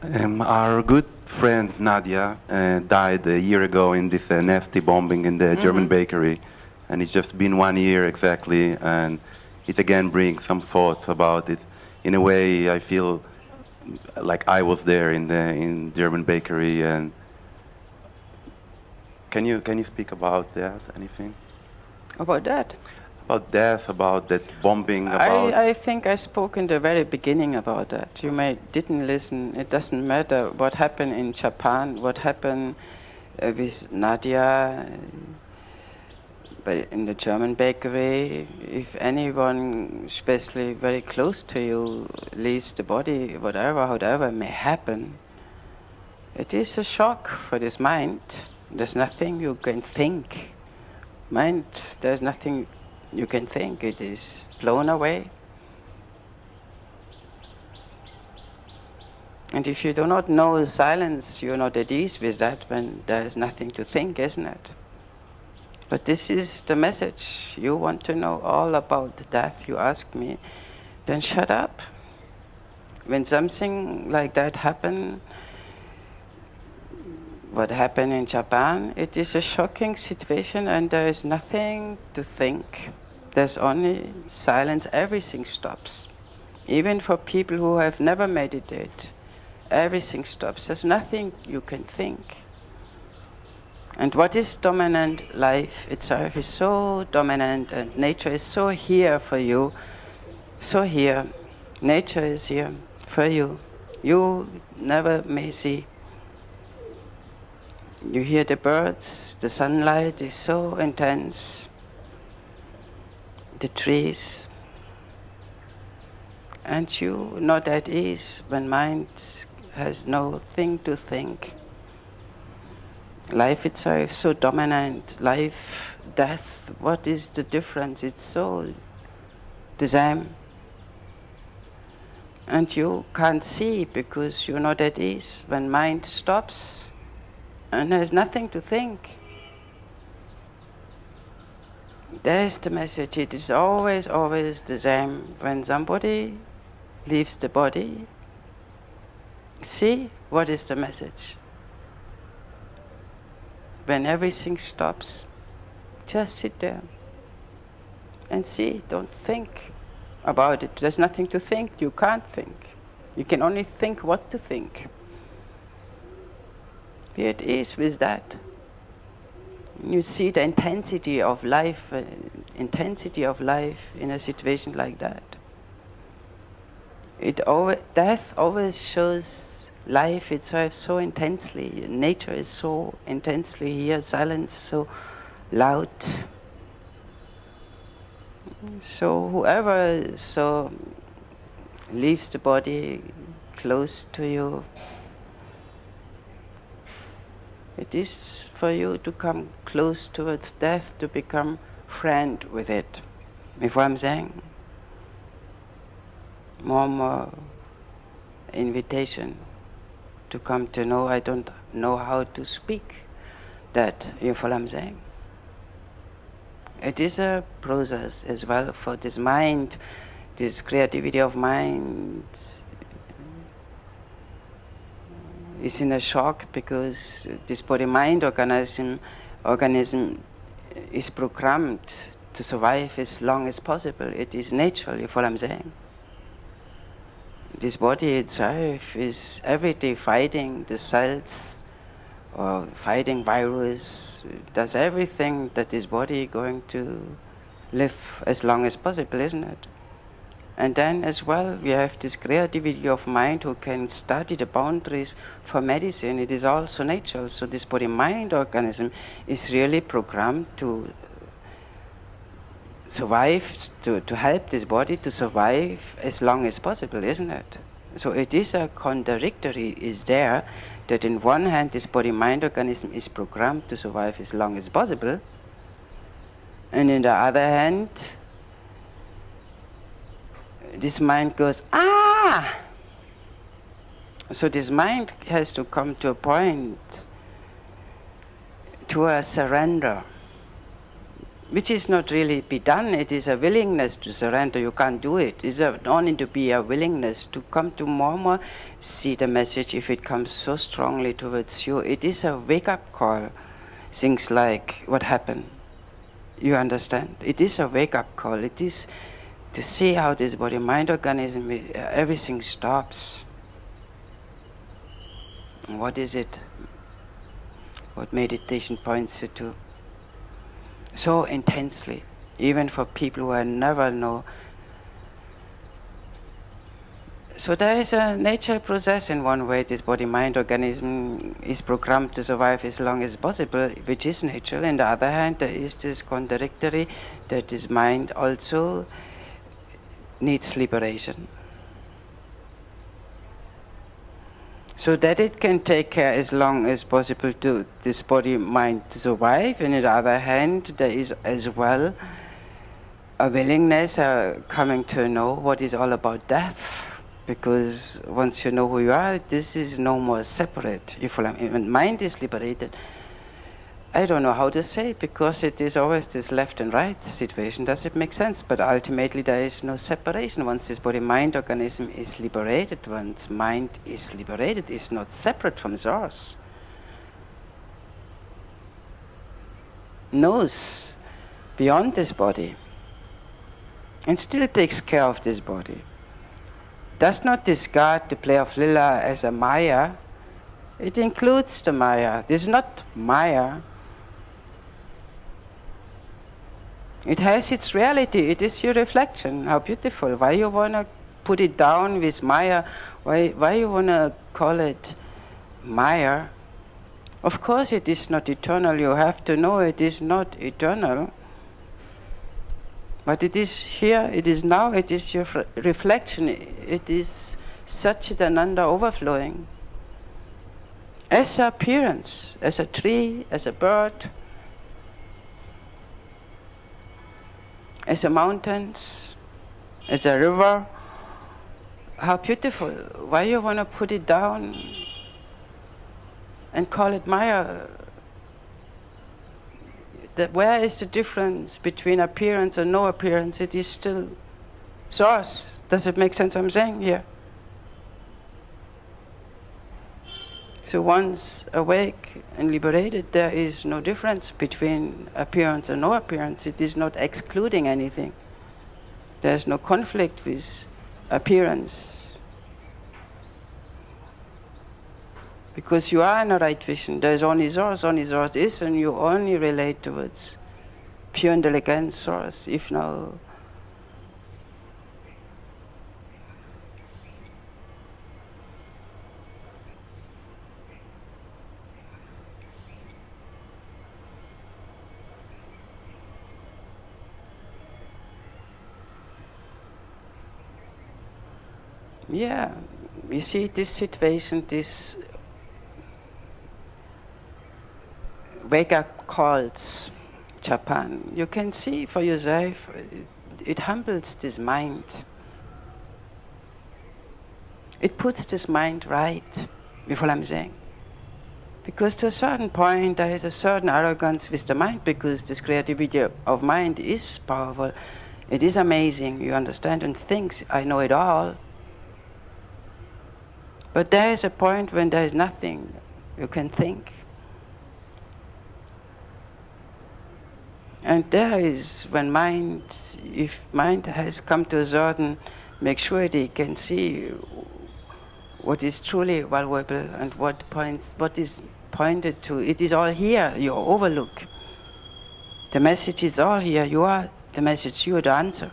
Our good friend Nadia died a year ago in this nasty bombing in the German bakery, and it's just been 1 year exactly, and it again brings some thoughts about it. In a way, I feel like I was there in the German bakery. And can you speak about that? Anything About that? about death, about that bombing, about? I think I spoke in the very beginning about that. You may didn't listen. It doesn't matter what happened in Japan, what happened with Nadia, but in the German bakery. If anyone, especially very close to you, leaves the body, whatever, however may happen, it is a shock for this mind. There's nothing you can think. Mind, there's nothing you can think. It is blown away. And if you do not know silence, you're not at ease with that when there is nothing to think, isn't it? But this is the message. You want to know all about death, you ask me, then shut up. When something like that happens, what happened in Japan, it is a shocking situation and there is nothing to think. There's only silence, everything stops. Even for people who have never meditated, everything stops. There's nothing you can think. And what is dominant? Life itself is so dominant and nature is so here for you. So here. Nature is here for you. You never may see. You hear the birds, the sunlight is so intense. The trees. And you not at ease when mind has no thing to think. Life itself so dominant. Life, death, what is the difference? It's so the same. And you can't see because you're not at ease. When mind stops and there's nothing to think, there's the message. It is always, always the same. When somebody leaves the body, see what is the message. When everything stops, just sit there and see. Don't think about it. There's nothing to think. You can't think. You can only think what to think. Be at ease with that. You see the intensity of life in a situation like that. Death always shows life itself so intensely. Nature is so intensely here. Silence so loud. So whoever leaves the body close to you, it is for you to come close towards death, to become friend with it. If I'm saying, more and more invitation to come to know. I don't know how to speak that, you follow what I'm saying? It is a process as well for this mind, this creativity of mind is in a shock because this body-mind organism is programmed to survive as long as possible. It is natural, you follow what I'm saying? This body itself is every day fighting the cells or fighting virus, does everything that this body going to live as long as possible, isn't it? And then as well, we have this creativity of mind who can study the boundaries for medicine. It is also natural. So this body-mind organism is really programmed to survive, to help this body to survive as long as possible, isn't it? So it is a contradictory is there, that in one hand this body-mind organism is programmed to survive as long as possible, and in the other hand, this mind goes, ah! So this mind has to come to a point, to a surrender. which is not really be done. It is a willingness to surrender. You can't do it. It's only to be a willingness to come to more and more see the message. If it comes so strongly towards you, it is a wake-up call. Things like what happened. You understand? It is a wake-up call. It is to see how this body-mind organism, everything stops. And what is it? What meditation points you to? So intensely, even for people who never know. So there is a natural process in one way. This body-mind organism is programmed to survive as long as possible, which is natural. On the other hand, there is this contradictory that this mind also needs liberation. So that it can take care as long as possible to this body-mind to survive. And on the other hand, there is as well a willingness coming to know what is all about death. Because once you know who you are, this is no more separate. When mind is liberated, I don't know how to say, because it is always this left and right situation. Does it make sense? But ultimately there is no separation. Once this body-mind organism is liberated, once mind is liberated, it's not separate from source. Knows beyond this body and still takes care of this body. Does not discard the play of Lila as a Maya. It includes the Maya. This is not Maya. It has its reality. It is your reflection. How beautiful. Why you want to put it down with Maya? Why you want to call it Maya? Of course it is not eternal. You have to know it is not eternal. But it is here, it is now, it is your reflection. It is Satchitananda overflowing. As an appearance, as a tree, as a bird, as a mountains, as a river. How beautiful. Why you want to put it down and call it Maya? Where is the difference between appearance and no appearance? It is still source. Does it make sense what I'm saying here? So once awake and liberated, there is no difference between appearance and no appearance. It is not excluding anything. There is no conflict with appearance. Because you are in a right vision. There is only source is, and you only relate towards pure and elegant source. If now yeah, you see this situation, this wake-up calls Japan. You can see for yourself, it humbles this mind. It puts this mind right, with what I'm saying. Because to a certain point, there is a certain arrogance with the mind, because this creativity of mind is powerful. It is amazing, you understand, and thinks, I know it all. But there is a point when there is nothing you can think. And there is when mind, if mind has come to a certain maturity, can see what is truly valuable and what is pointed to. It is all here, you overlook. The message is all here, you are the message, you are the answer.